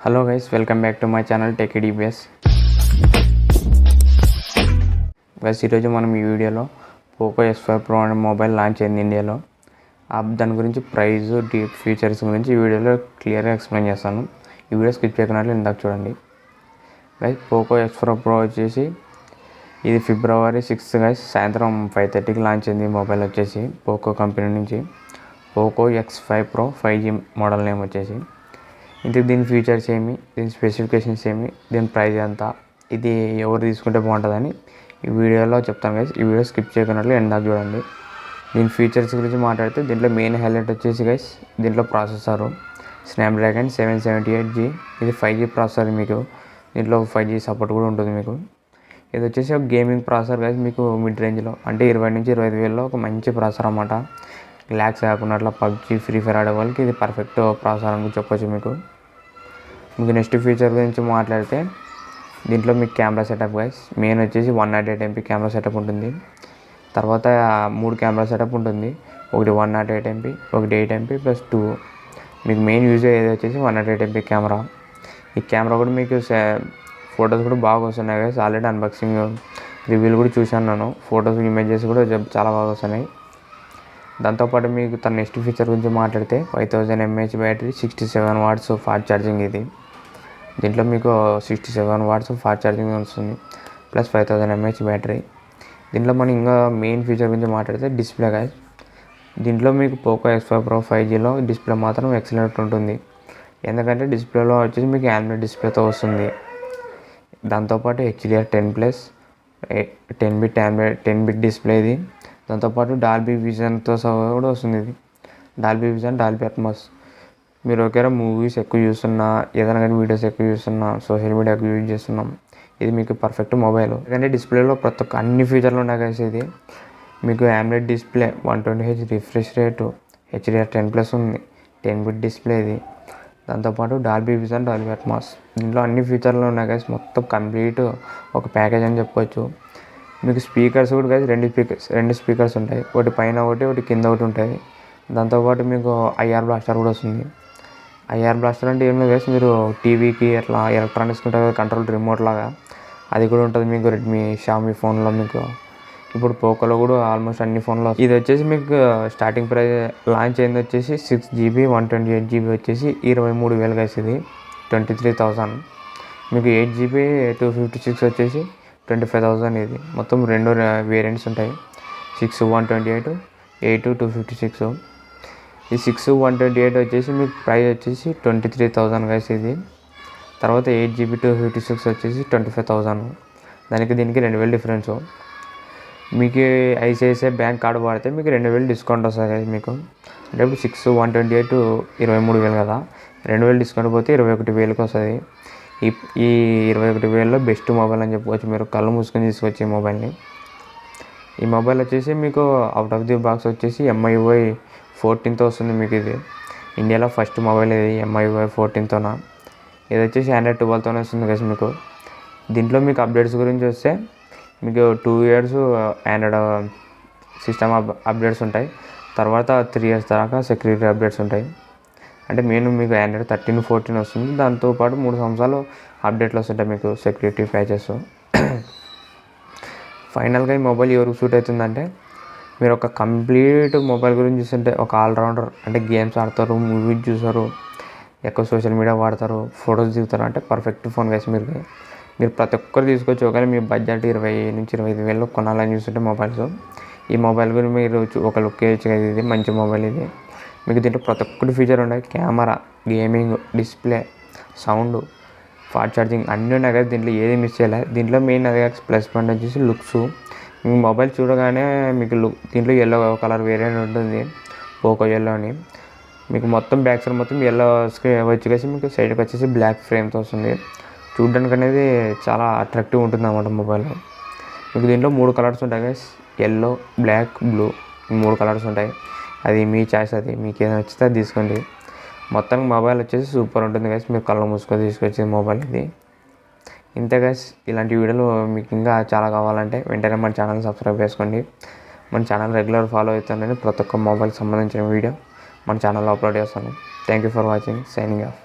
Hello guys, welcome back to my channel Tecky Dps. Guys, ఈరోజు మనం ఈ వీడియోలో Poco S5 Pro అనే మొబైల్ లాంచ్ అయింది ఇండియాలో. దాని గురించి ప్రైస్, డీప్ ఫీచర్స్ గురించి ఈ వీడియోలో క్లియర్గా ఎక్స్ప్లెయిన్ చేస్తాను. ఈ వీడియో స్కిప్ చేయకుండా ఇందాక చూడండి. గైస్, Poco S5 Pro వచ్చేసి ఇది February 6th గైస్ సాయంత్రం 5:30కి లాంచ్ అయింది. మొబైల్ వచ్చేసి Poco కంపెనీ నుంచి Poco X5 Pro 5G model name వచ్చేసి. ఇందుకు దీని ఫీచర్స్ ఏమి, దీని స్పెసిఫికేషన్స్ ఏమి, దీని ప్రైస్ ఎంత, ఇది ఎవరు తీసుకుంటే బాగుంటుందని ఈ వీడియోలో చెప్తాను గైస్. ఈ వీడియో స్కిప్ చేయకున్నట్లు ఎందాక చూడండి. దీని ఫీచర్స్ గురించి మాట్లాడితే దీంట్లో మెయిన్ హైలైట్ వచ్చేసి గైస్, దీంట్లో ప్రాసెసర్ స్నాప్డ్రాగన్ 778G. ఇది 5G ప్రాసెసర్. మీకు దీంట్లో 5G సపోర్ట్ కూడా ఉంటుంది. మీకు ఇది వచ్చేసి ఒక గేమింగ్ ప్రాసెసర్ గైస్. మీకు మిడ్ రేంజ్లో అంటే 20 నుంచి 25,000లో ఒక మంచి ప్రాసెసర్ అన్నమాట. ల్యాక్స్ కాకుండా అట్లా పబ్జీ, ఫ్రీ ఫైర్ ఆడే వాళ్ళకి ఇది పర్ఫెక్ట్ ప్రాసెసర్ అని చెప్పొచ్చు. మీకు నెక్స్ట్ ఫీచర్ గురించి మాట్లాడితే దీంట్లో మీకు కెమెరా సెటప్ గైస్ మెయిన్ వచ్చేసి 108MP కెమెరా సెటప్ ఉంటుంది. తర్వాత 3 కెమెరా సెటప్ ఉంటుంది. ఒకటి 108MP, ఒకటి 8MP + 2. మీకు మెయిన్ యూజ్ అయ్యేది వచ్చేసి 108MP కెమెరా. ఈ కెమెరా కూడా మీకు ఫొటోస్ కూడా బాగా వస్తున్నాయి గైస్. ఆల్రెడీ అన్బాక్సింగ్ రివ్యూలు కూడా చూశాను నేను. ఫొటోస్, ఇమేజెస్ కూడా చాలా బాగా వస్తున్నాయి. దాంతోపాటు మీకు తన నెక్స్ట్ ఫీచర్ గురించి మాట్లాడితే 5000 mAh battery, 67 watts fast charging. ఇది దీంట్లో మీకు 67 watts ఫాస్ట్ ఛార్జింగ్ వస్తుంది, ప్లస్ 5000 mAh బ్యాటరీ. దీంట్లో మనం ఇంకా మెయిన్ ఫీచర్ గురించి మాట్లాడితే డిస్ప్లే గైస్. దీంట్లో మీకు Poco S5 Pro 5Gలో డిస్ప్లే మాత్రం ఎక్సలెంట్ ఉంటుంది. ఎందుకంటే డిస్ప్లేలో వచ్చేసి మీకు AMOLED డిస్ప్లేతో వస్తుంది. దాంతోపాటు HDR10+, 10-bit డిస్ప్లే ఇది. దాంతోపాటు డాల్బీ విజన్తో సహా కూడా వస్తుంది. ఇది డాల్బీ విజన్, డాల్బీ అట్మాస్. మీరు ఒకవేళ మూవీస్ ఎక్కువ చూస్తున్నా, ఏదైనా కానీ వీడియోస్ ఎక్కువ చూస్తున్నా, సోషల్ మీడియా ఎక్కువ యూజ్ చేస్తున్నాం, ఇది మీకు పర్ఫెక్ట్ మొబైల్. ఎందుకంటే డిస్ప్లేలో ప్రతి ఒక్క అన్ని ఫీచర్లు ఉన్నాయి కదా. ఇది మీకు AMOLED display, 120Hz refresh rate, HDR10+ ఉంది, 10-bit డిస్ప్లే ఇది. దాంతోపాటు డాల్బీ విజన్, డాల్బీ అట్మాస్. దీంట్లో అన్ని ఫీచర్లు ఉన్నాయి కదా. మొత్తం కంప్లీట్ ఒక ప్యాకేజ్ అని చెప్పొచ్చు. మీకు స్పీకర్స్ కూడా కదా, రెండు స్పీకర్స్ ఉంటాయి. ఒకటి పైన ఒకటి కింద ఒకటి ఉంటుంది. దాంతోపాటు మీకు IR బ్లాస్టర్ కూడా వస్తుంది. IR బ్లాస్టర్ అంటే ఏం లేదు కదా, మీరు టీవీకి అట్లా ఎలక్ట్రానిక్స్ ఉంటుంది కంట్రోల్ రిమోట్ లాగా, అది కూడా ఉంటుంది మీకు రెడ్మీ, షామీ ఫోన్లో. మీకు ఇప్పుడు పోకోలో కూడా ఆల్మోస్ట్ అన్ని ఫోన్లో. ఇది వచ్చేసి మీకు స్టార్టింగ్ ప్రైస్ లాంచ్ అయింది వచ్చేసి 6GB 128GB వచ్చేసి 23,000 గైస్. ఇది 23,000. మీకు 8GB 256 వచ్చేసి 25,000. ఇది మొత్తం 2 వేరియంట్స్ ఉంటాయి, 6 128, 8 256. ఈ 6 128 వచ్చేసి మీకు ప్రైస్ వచ్చేసి 23,000 గైస్ ఇది. తర్వాత 8GB 256 వచ్చేసి 25,000. దానికి దీనికి 2,000 డిఫరెన్స్. మీకు ICICI బ్యాంక్ కార్డు వాడితే మీకు 2,000 డిస్కౌంట్ వస్తుంది గైస్ మీకు. అంటే ఇప్పుడు 6 128 23,000 కదా, 2,000 డిస్కౌంట్ పోతే 21,000కి వస్తుంది. ఈ 21,000లో బెస్ట్ మొబైల్ అని చెప్పుకోవచ్చు. మీరు కళ్ళు మూసుకొని తీసుకొచ్చి ఈ మొబైల్ని. ఈ మొబైల్ వచ్చేసి మీకు అవుట్ ఆఫ్ ది బాక్స్ వచ్చేసి MIUI 14తో వస్తుంది. మీకు ఇది ఇండియాలో ఫస్ట్ మొబైల్ ఇది MIUI 14తోన. ఇది వచ్చేసి Android 12తోనే వస్తుంది కదా మీకు. దీంట్లో మీకు అప్డేట్స్ గురించి వస్తే మీకు 2 years ఆండ్రాయిడ్ సిస్టమ్ అప్డేట్స్ ఉంటాయి. తర్వాత 3 years దాకా సెక్యూరిటీ అప్డేట్స్ ఉంటాయి. అంటే మెయిన్ మీకు Android 13, 14 వస్తుంది. దాంతోపాటు 3 సంవత్సరాలు అప్డేట్లు వస్తుంటాయి మీకు, సెక్యూరిటీ ప్యాచెస్. ఫైనల్గా ఈ మొబైల్ ఎవరికి సూట్ అవుతుందంటే, మీరు ఒక కంప్లీట్ మొబైల్ గురించి చూస్తుంటే ఒక ఆల్రౌండర్, అంటే గేమ్స్ ఆడతారు, మూవీస్ చూస్తారు, ఎక్కువ సోషల్ మీడియా వాడతారు, ఫొటోస్ దిగుతారు అంటే పర్ఫెక్ట్ ఫోన్ గైస్. మీరు ప్రతి ఒక్కరు తీసుకోవచ్చు. ఒకవేళ మీ బడ్జెట్ 20 నుంచి 25,000 కొనాలని చూస్తుంటే మొబైల్స్, ఈ మొబైల్ గురించి మీరు ఒక లుక్ వేయచ్చు కదా. ఇది మంచి మొబైల్ ఇది. మీకు దీంట్లో ప్రతి ఒక్కటి ఫీచర్ ఉన్నాయి. Camera, gaming, display, sound, fast charging అన్నీ ఉన్నాయి కదా. దీంట్లో ఏది మిస్ చేయలేదు. దీంట్లో మెయిన్ అదే ప్లస్ పాయింట్ వచ్చేసి లుక్స్. మీ మొబైల్ చూడగానే మీకు దీంట్లో ఎల్లో కలర్ వేరియంట్ ఉంటుంది, పోకో ఎల్లో అని. మీకు మొత్తం బ్యాక్ సైడ్ మొత్తం ఎల్లో స్క్రీన్ వచ్చేసి మీకు సైడ్కి వచ్చేసి బ్లాక్ ఫ్రేమ్తో వస్తుంది. చూడడానికి అనేది చాలా అట్రాక్టివ్ ఉంటుంది అన్నమాట మొబైల్. మీకు దీంట్లో 3 కలర్స్ ఉంటాయి guys, yellow, black, blue. 3 colours ఉంటాయి. అది మీ చాయిస్. అది మీకు ఏదైనా నచ్చితే అది తీసుకోండి. మొత్తం మొబైల్ వచ్చేసి సూపర్ ఉంటుంది గైస్. మీరు కళ్ళు మూసుకొని తీసుకొచ్చే మొబైల్ ఇది. ఇంతే గైస్. ఇలాంటి వీడియోలు మీకు ఇంకా చాలా కావాలంటే వెంటనే మన ఛానల్ సబ్స్క్రైబ్ చేసుకోండి. మన ఛానల్ రెగ్యులర్ ఫాలో అవుతానని ప్రతి ఒక్క మొబైల్ సంబంధించిన వీడియో మన ఛానల్లో అప్లోడ్ చేస్తాను. Thank you for watching. Signing off.